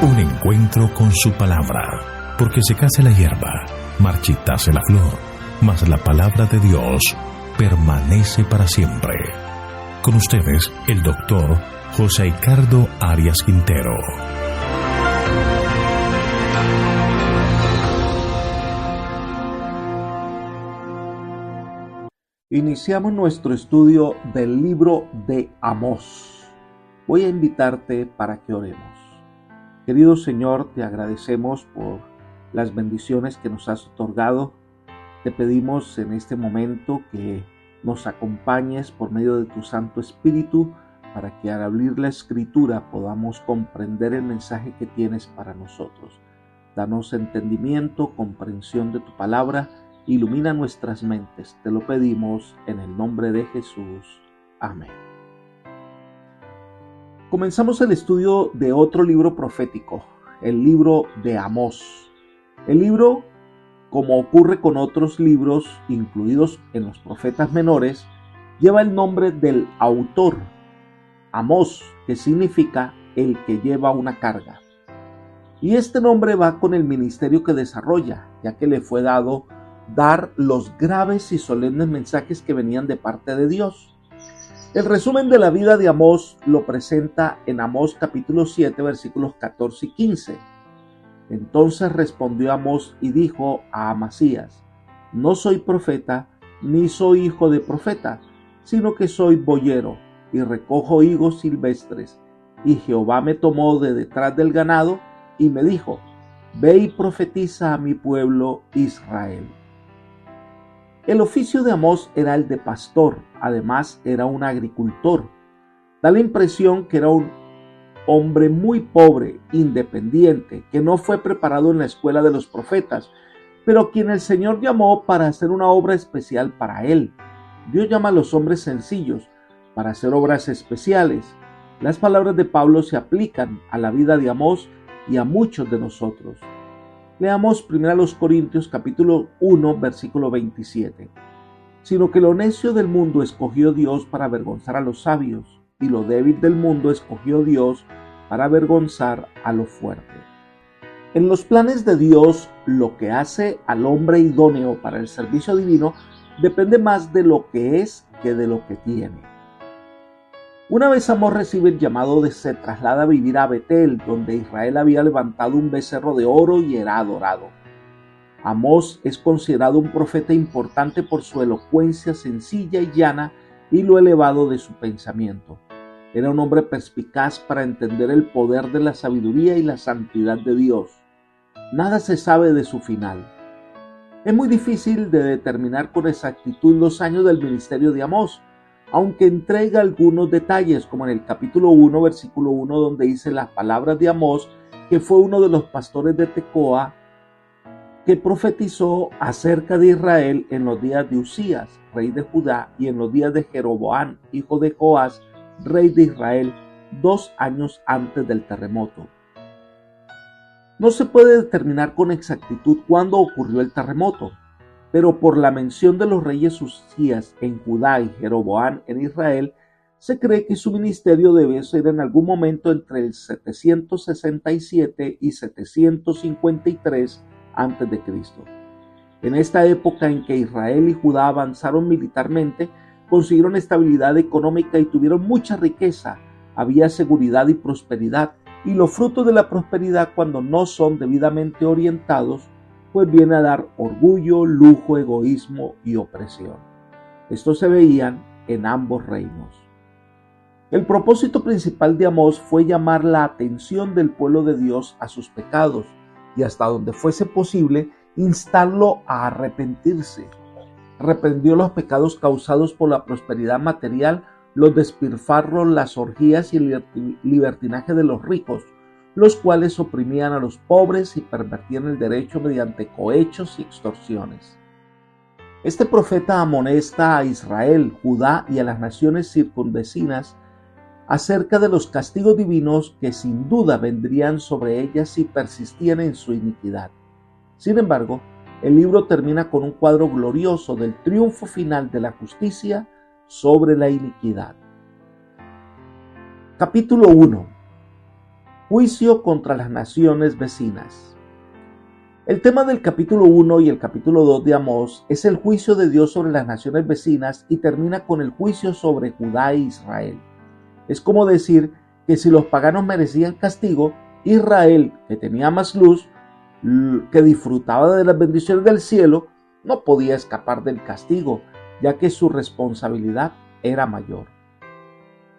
Un encuentro con su palabra, porque secase la hierba, marchitase la flor, mas la palabra de Dios permanece para siempre. Con ustedes, el doctor José Ricardo Arias Quintero. Iniciamos nuestro estudio del libro de Amós. Voy a invitarte para que oremos. Querido Señor, te agradecemos por las bendiciones que nos has otorgado. Te pedimos en este momento que nos acompañes por medio de tu Santo Espíritu para que al abrir la Escritura podamos comprender el mensaje que tienes para nosotros. Danos entendimiento, comprensión de tu palabra, ilumina nuestras mentes. Te lo pedimos en el nombre de Jesús. Amén. Comenzamos el estudio de otro libro profético, el libro de Amós. El libro, como ocurre con otros libros incluidos en los profetas menores, lleva el nombre del autor, Amós, que significa el que lleva una carga. Y este nombre va con el ministerio que desarrolla, ya que le fue dado dar los graves y solemnes mensajes que venían de parte de Dios. El resumen de la vida de Amós lo presenta en Amós capítulo 7, versículos 14 y 15. Entonces respondió Amós y dijo a Amasías: no soy profeta, ni soy hijo de profeta, sino que soy boyero, y recojo higos silvestres. Y Jehová me tomó de detrás del ganado, y me dijo: ve y profetiza a mi pueblo Israel. El oficio de Amós era el de pastor, además era un agricultor. Da la impresión que era un hombre muy pobre, independiente, que no fue preparado en la escuela de los profetas, pero quien el Señor llamó para hacer una obra especial para él. Dios llama a los hombres sencillos para hacer obras especiales. Las palabras de Pablo se aplican a la vida de Amós y a muchos de nosotros. Leamos 1 Corintios capítulo 1, versículo 27. Sino que lo necio del mundo escogió Dios para avergonzar a los sabios, y lo débil del mundo escogió Dios para avergonzar a lo fuerte. En los planes de Dios, lo que hace al hombre idóneo para el servicio divino depende más de lo que es que de lo que tiene. Una vez Amós recibe el llamado, se traslada a vivir a Betel, donde Israel había levantado un becerro de oro y era adorado. Amós es considerado un profeta importante por su elocuencia sencilla y llana y lo elevado de su pensamiento. Era un hombre perspicaz para entender el poder de la sabiduría y la santidad de Dios. Nada se sabe de su final. Es muy difícil de determinar con exactitud los años del ministerio de Amós, aunque entrega algunos detalles, como en el capítulo 1, versículo 1, donde dice las palabras de Amós, que fue uno de los pastores de Tecoa, que profetizó acerca de Israel en los días de Usías, rey de Judá, y en los días de Jeroboam, hijo de Joás, rey de Israel, 2 años antes del terremoto. No se puede determinar con exactitud cuándo ocurrió el terremoto, pero por la mención de los reyes Usías en Judá y Jeroboam en Israel, se cree que su ministerio debe ser en algún momento entre el 767 y 753 a.C. En esta época en que Israel y Judá avanzaron militarmente, consiguieron estabilidad económica y tuvieron mucha riqueza, había seguridad y prosperidad, y los frutos de la prosperidad, cuando no son debidamente orientados, pues viene a dar orgullo, lujo, egoísmo y opresión. Estos se veían en ambos reinos. El propósito principal de Amós fue llamar la atención del pueblo de Dios a sus pecados y, hasta donde fuese posible, instarlo a arrepentirse. Reprendió los pecados causados por la prosperidad material, los despilfarros, las orgías y el libertinaje de los ricos, los cuales oprimían a los pobres y pervertían el derecho mediante cohechos y extorsiones. Este profeta amonesta a Israel, Judá y a las naciones circunvecinas acerca de los castigos divinos que sin duda vendrían sobre ellas si persistían en su iniquidad. Sin embargo, el libro termina con un cuadro glorioso del triunfo final de la justicia sobre la iniquidad. Capítulo 1. Juicio contra las naciones vecinas. El tema del capítulo 1 y el capítulo 2 de Amós es el juicio de Dios sobre las naciones vecinas y termina con el juicio sobre Judá e Israel. Es como decir que si los paganos merecían castigo, Israel, que tenía más luz, que disfrutaba de las bendiciones del cielo, no podía escapar del castigo, ya que su responsabilidad era mayor.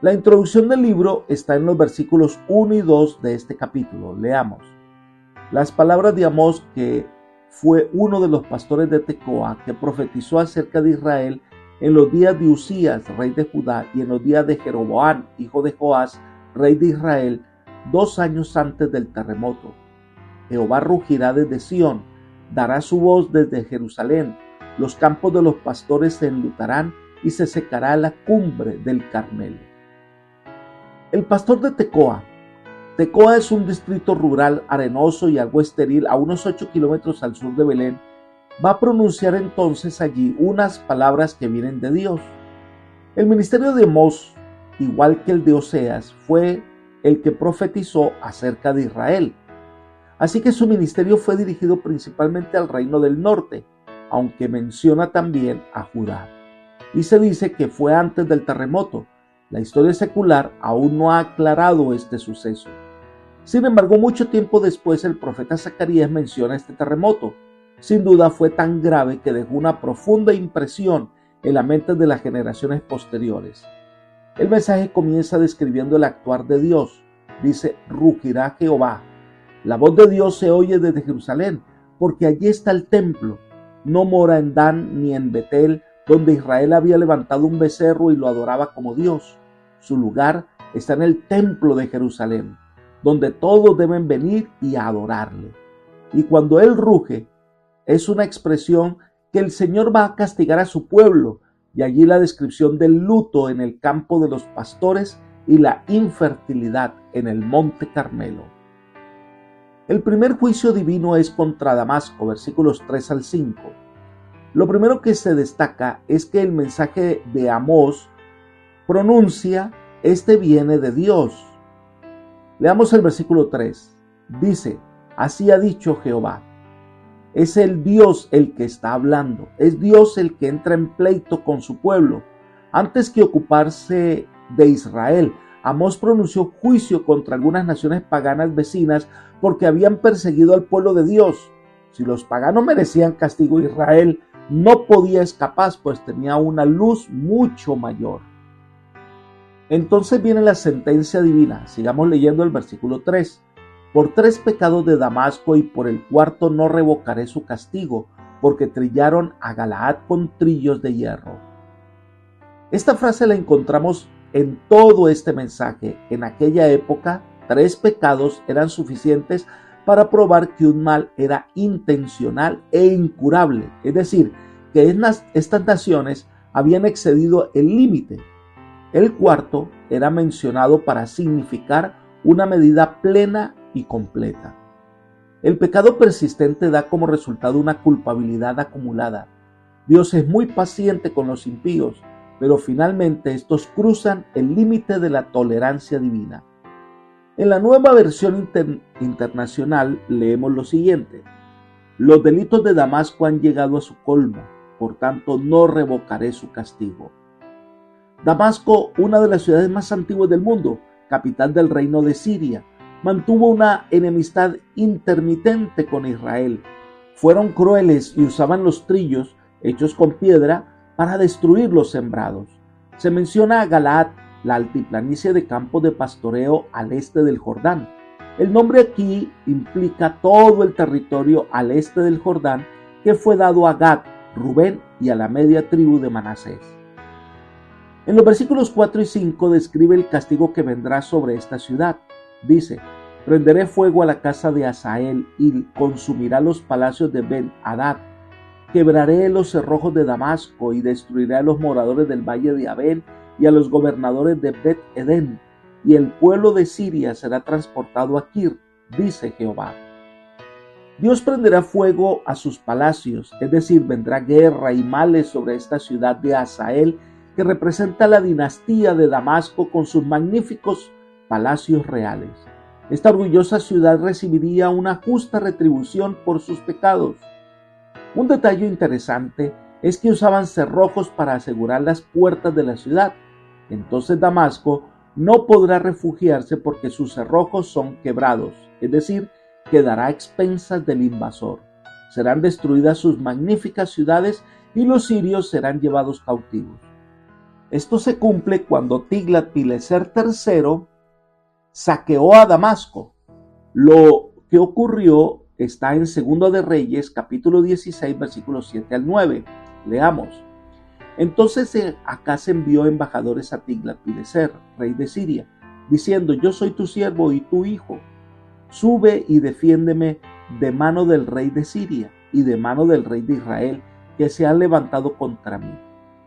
La introducción del libro está en los versículos 1 y 2 de este capítulo. Leamos. Las palabras de Amós, que fue uno de los pastores de Tecoa, que profetizó acerca de Israel en los días de Usías, rey de Judá, y en los días de Jeroboam, hijo de Joás, rey de Israel, 2 años antes del terremoto. Jehová rugirá desde Sión, dará su voz desde Jerusalén, los campos de los pastores se enlutarán y se secará la cumbre del Carmelo. El pastor de Tecoa. Tecoa es un distrito rural arenoso y algo estéril a unos 8 kilómetros al sur de Belén. Va a pronunciar entonces allí unas palabras que vienen de Dios. El ministerio de Amós, igual que el de Oseas, fue el que profetizó acerca de Israel. Así que su ministerio fue dirigido principalmente al reino del norte, aunque menciona también a Judá. Y se dice que fue antes del terremoto. La historia secular aún no ha aclarado este suceso. Sin embargo, mucho tiempo después el profeta Zacarías menciona este terremoto. Sin duda fue tan grave que dejó una profunda impresión en la mente de las generaciones posteriores. El mensaje comienza describiendo el actuar de Dios. Dice, rugirá Jehová. La voz de Dios se oye desde Jerusalén, porque allí está el templo. No mora en Dan ni en Betel, donde Israel había levantado un becerro y lo adoraba como Dios. Su lugar está en el templo de Jerusalén, donde todos deben venir y adorarle. Y cuando Él ruge, es una expresión que el Señor va a castigar a su pueblo, y allí la descripción del luto en el campo de los pastores y la infertilidad en el monte Carmelo. El primer juicio divino es contra Damasco, versículos 3 al 5. Lo primero que se destaca es que el mensaje de Amós pronuncia, este viene de Dios. Leamos el versículo 3. Dice, así ha dicho Jehová. Es el Dios el que está hablando. Es Dios el que entra en pleito con su pueblo. Antes que ocuparse de Israel, Amós pronunció juicio contra algunas naciones paganas vecinas porque habían perseguido al pueblo de Dios. Si los paganos merecían castigo, Israel no podía escapar, pues tenía una luz mucho mayor. Entonces viene la sentencia divina. Sigamos leyendo el versículo 3. Por 3 pecados de Damasco y por el 4 no revocaré su castigo, porque trillaron a Galaad con trillos de hierro. Esta frase la encontramos en todo este mensaje. En aquella época, 3 pecados eran suficientes para probar que un mal era intencional e incurable, es decir, que estas naciones habían excedido el límite. El cuarto era mencionado para significar una medida plena y completa. El pecado persistente da como resultado una culpabilidad acumulada. Dios es muy paciente con los impíos, pero finalmente estos cruzan el límite de la tolerancia divina. En la nueva versión internacional leemos lo siguiente: los delitos de Damasco han llegado a su colmo, por tanto no revocaré su castigo. Damasco, una de las ciudades más antiguas del mundo, capital del reino de Siria, mantuvo una enemistad intermitente con Israel. Fueron crueles y usaban los trillos, hechos con piedra, para destruir los sembrados. Se menciona a Galaad, la altiplanicie de campos de pastoreo al este del Jordán. El nombre aquí implica todo el territorio al este del Jordán que fue dado a Gad, Rubén y a la media tribu de Manasés. En los versículos 4 y 5 describe el castigo que vendrá sobre esta ciudad. Dice, prenderé fuego a la casa de Hazael y consumirá los palacios de Ben-Hadad. Quebraré los cerrojos de Damasco y destruiré a los moradores del valle de Abel y a los gobernadores de Bet-Edén, y el pueblo de Siria será transportado a Kir, dice Jehová. Dios prenderá fuego a sus palacios, es decir, vendrá guerra y males sobre esta ciudad de Hazael, que representa la dinastía de Damasco con sus magníficos palacios reales. Esta orgullosa ciudad recibiría una justa retribución por sus pecados. Un detalle interesante es que usaban cerrojos para asegurar las puertas de la ciudad. Entonces Damasco no podrá refugiarse porque sus cerrojos son quebrados, es decir, quedará a expensas del invasor. Serán destruidas sus magníficas ciudades y los sirios serán llevados cautivos. Esto se cumple cuando Tiglat-Pileser III saqueó a Damasco. Lo que ocurrió está en 2 de Reyes, capítulo 16, versículos 7 al 9. Leamos. Entonces Acaz envió embajadores a Tiglat-Pileser, rey de Siria, diciendo: yo soy tu siervo y tu hijo. Sube y defiéndeme de mano del rey de Siria y de mano del rey de Israel, que se han levantado contra mí.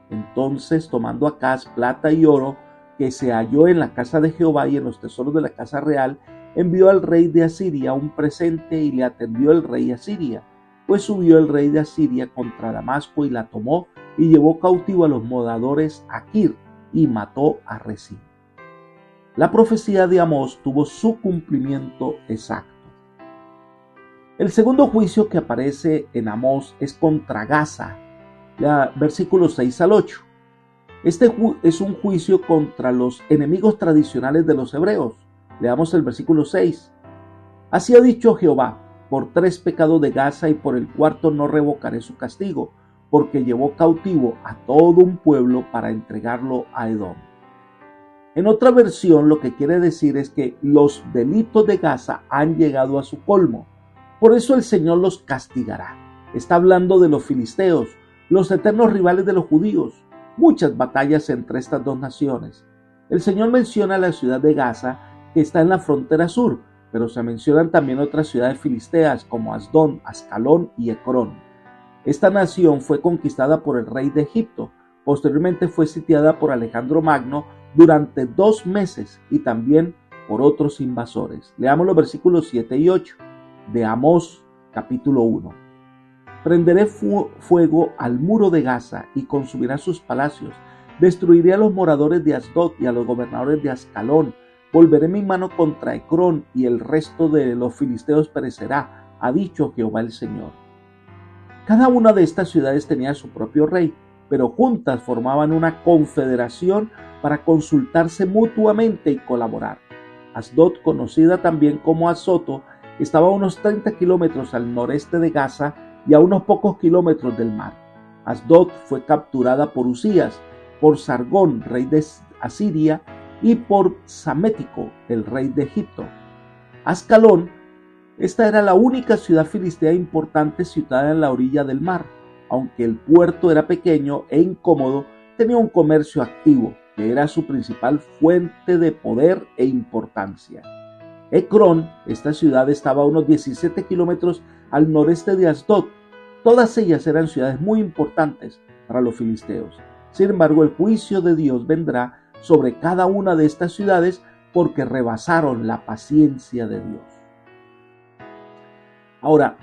Entonces, tomando Acaz plata y oro que se halló en la casa de Jehová y en los tesoros de la casa real, envió al rey de Asiria un presente y le atendió el rey Asiria. Pues subió el rey de Asiria contra Damasco y la tomó y llevó cautivo a los moradores a Kir y mató a Rezín. La profecía de Amós tuvo su cumplimiento exacto. El segundo juicio que aparece en Amós es contra Gaza, versículos 6 al 8. Este es un juicio contra los enemigos tradicionales de los hebreos. Leamos el versículo 6. Así ha dicho Jehová: por 3 pecados de Gaza y por el 4º no revocaré su castigo, porque llevó cautivo a todo un pueblo para entregarlo a Edom. En otra versión, lo que quiere decir es que los delitos de Gaza han llegado a su colmo. Por eso el Señor los castigará. Está hablando de los filisteos, los eternos rivales de los judíos. Muchas batallas entre estas dos naciones. El Señor menciona la ciudad de Gaza, que está en la frontera sur, pero se mencionan también otras ciudades filisteas como Asdod, Ascalón y Ecrón. Esta nación fue conquistada por el rey de Egipto. Posteriormente fue sitiada por Alejandro Magno durante 2 meses y también por otros invasores. Leamos los versículos 7 y 8 de Amós capítulo 1. Prenderé fuego al muro de Gaza y consumirá sus palacios. Destruiré a los moradores de Asdod y a los gobernadores de Ascalón. Volveré mi mano contra Ecrón y el resto de los filisteos perecerá, ha dicho Jehová el Señor. Cada una de estas ciudades tenía su propio rey, pero juntas formaban una confederación para consultarse mutuamente y colaborar. Asdod, conocida también como Azoto, estaba a unos 30 kilómetros al noreste de Gaza y a unos pocos kilómetros del mar. Asdod fue capturada por Usías, por Sargón, rey de Asiria, y por Psamético, el rey de Egipto. Ascalón, esta era la única ciudad filistea importante situada en la orilla del mar. Aunque el puerto era pequeño e incómodo, tenía un comercio activo, que era su principal fuente de poder e importancia. Ecrón, esta ciudad estaba a unos 17 kilómetros al noreste de Asdod. Todas ellas eran ciudades muy importantes para los filisteos. Sin embargo, el juicio de Dios vendrá sobre cada una de estas ciudades porque rebasaron la paciencia de Dios. Ahora,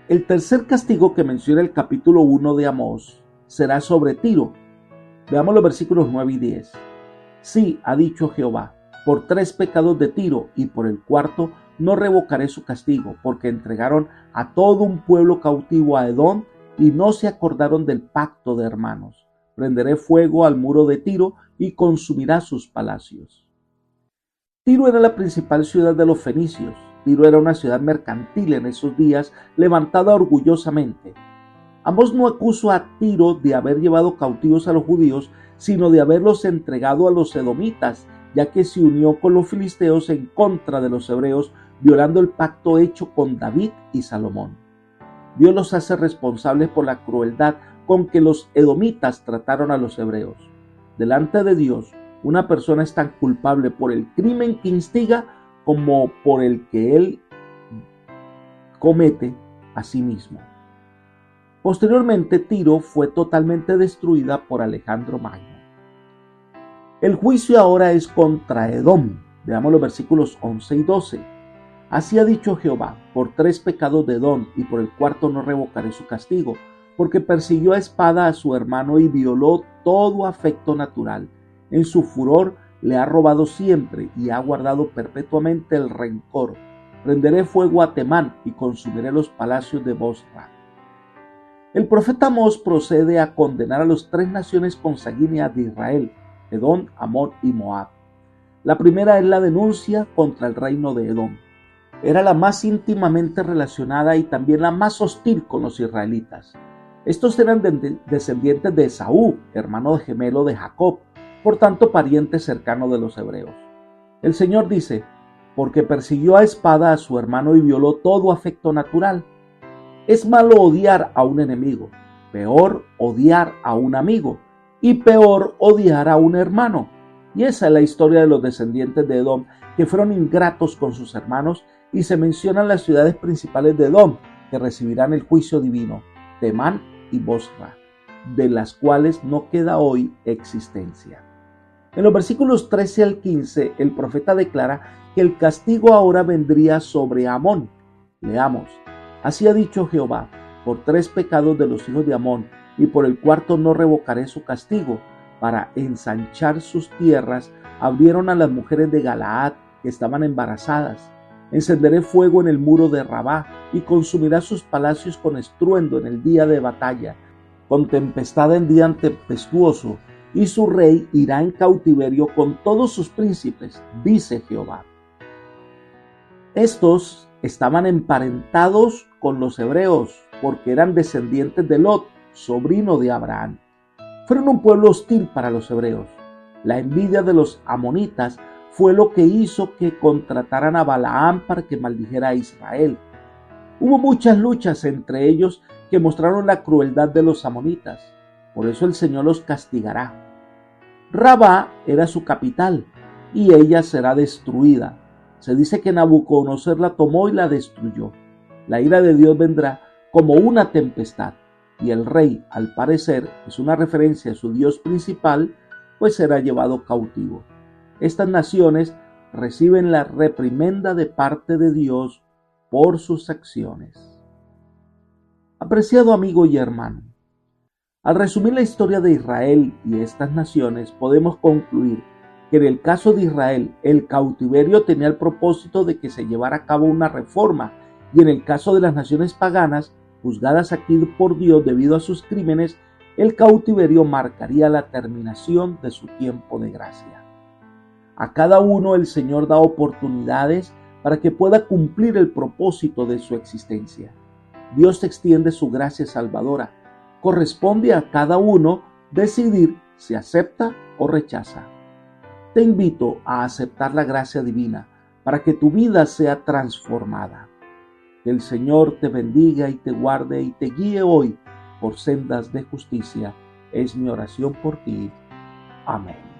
el tercer castigo que menciona el capítulo 1 de Amós será sobre Tiro. Veamos los versículos 9 y 10. Sí, ha dicho Jehová, por 3 pecados de Tiro y por el 4º no revocaré su castigo, porque entregaron a todo un pueblo cautivo a Edom y no se acordaron del pacto de hermanos. Prenderé fuego al muro de Tiro y consumirá sus palacios. Tiro era la principal ciudad de los fenicios. Tiro era una ciudad mercantil en esos días, levantada orgullosamente. Amós no acusó a Tiro de haber llevado cautivos a los judíos, sino de haberlos entregado a los edomitas, ya que se unió con los filisteos en contra de los hebreos, violando el pacto hecho con David y Salomón. Dios los hace responsables por la crueldad con que los edomitas trataron a los hebreos. Delante de Dios, una persona es tan culpable por el crimen que instiga como por el que él comete a sí mismo. Posteriormente, Tiro fue totalmente destruida por Alejandro Magno. El juicio ahora es contra Edom. Veamos los versículos 11 y 12. Así ha dicho Jehová, por 3 pecados de Edom y por el 4º no revocaré su castigo, porque persiguió a espada a su hermano y violó todo afecto natural. En su furor le ha robado siempre y ha guardado perpetuamente el rencor. Prenderé fuego a Temán y consumiré los palacios de Bosra. El profeta Amós procede a condenar a las tres naciones consanguíneas de Israel, Edom, Amón y Moab. La primera es la denuncia contra el reino de Edom. Era la más íntimamente relacionada y también la más hostil con los israelitas. Estos eran descendientes de Esaú, hermano gemelo de Jacob, por tanto pariente cercano de los hebreos. El Señor dice, porque persiguió a espada a su hermano y violó todo afecto natural. Es malo odiar a un enemigo, peor odiar a un amigo y peor odiar a un hermano. Y esa es la historia de los descendientes de Edom, que fueron ingratos con sus hermanos, y se mencionan las ciudades principales de Edom, que recibirán el juicio divino, Temán y Bosra, de las cuales no queda hoy existencia. En los versículos 13 al 15, el profeta declara que el castigo ahora vendría sobre Amón. Leamos. Así ha dicho Jehová, por 3 pecados de los hijos de Amón, y por el cuarto no revocaré su castigo. Para ensanchar sus tierras, abrieron a las mujeres de Galaad que estaban embarazadas. Encenderé fuego en el muro de Rabá, y consumirá sus palacios con estruendo en el día de batalla, con tempestad en día tempestuoso, y su rey irá en cautiverio con todos sus príncipes, dice Jehová. Estos estaban emparentados con los hebreos, porque eran descendientes de Lot, sobrino de Abraham. Fueron un pueblo hostil para los hebreos. La envidia de los amonitas fue lo que hizo que contrataran a Balaam para que maldijera a Israel. Hubo muchas luchas entre ellos que mostraron la crueldad de los amonitas. Por eso el Señor los castigará. Rabá era su capital y ella será destruida. Se dice que Nabucodonosor la tomó y la destruyó. La ira de Dios vendrá como una tempestad, y el rey, al parecer, es una referencia a su Dios principal, pues será llevado cautivo. Estas naciones reciben la reprimenda de parte de Dios por sus acciones. Apreciado amigo y hermano, al resumir la historia de Israel y estas naciones, podemos concluir que en el caso de Israel, el cautiverio tenía el propósito de que se llevara a cabo una reforma, y en el caso de las naciones paganas, juzgadas aquí por Dios debido a sus crímenes, el cautiverio marcaría la terminación de su tiempo de gracia. A cada uno el Señor da oportunidades para que pueda cumplir el propósito de su existencia. Dios extiende su gracia salvadora. Corresponde a cada uno decidir si acepta o rechaza. Te invito a aceptar la gracia divina para que tu vida sea transformada. Que el Señor te bendiga y te guarde y te guíe hoy por sendas de justicia. Es mi oración por ti. Amén.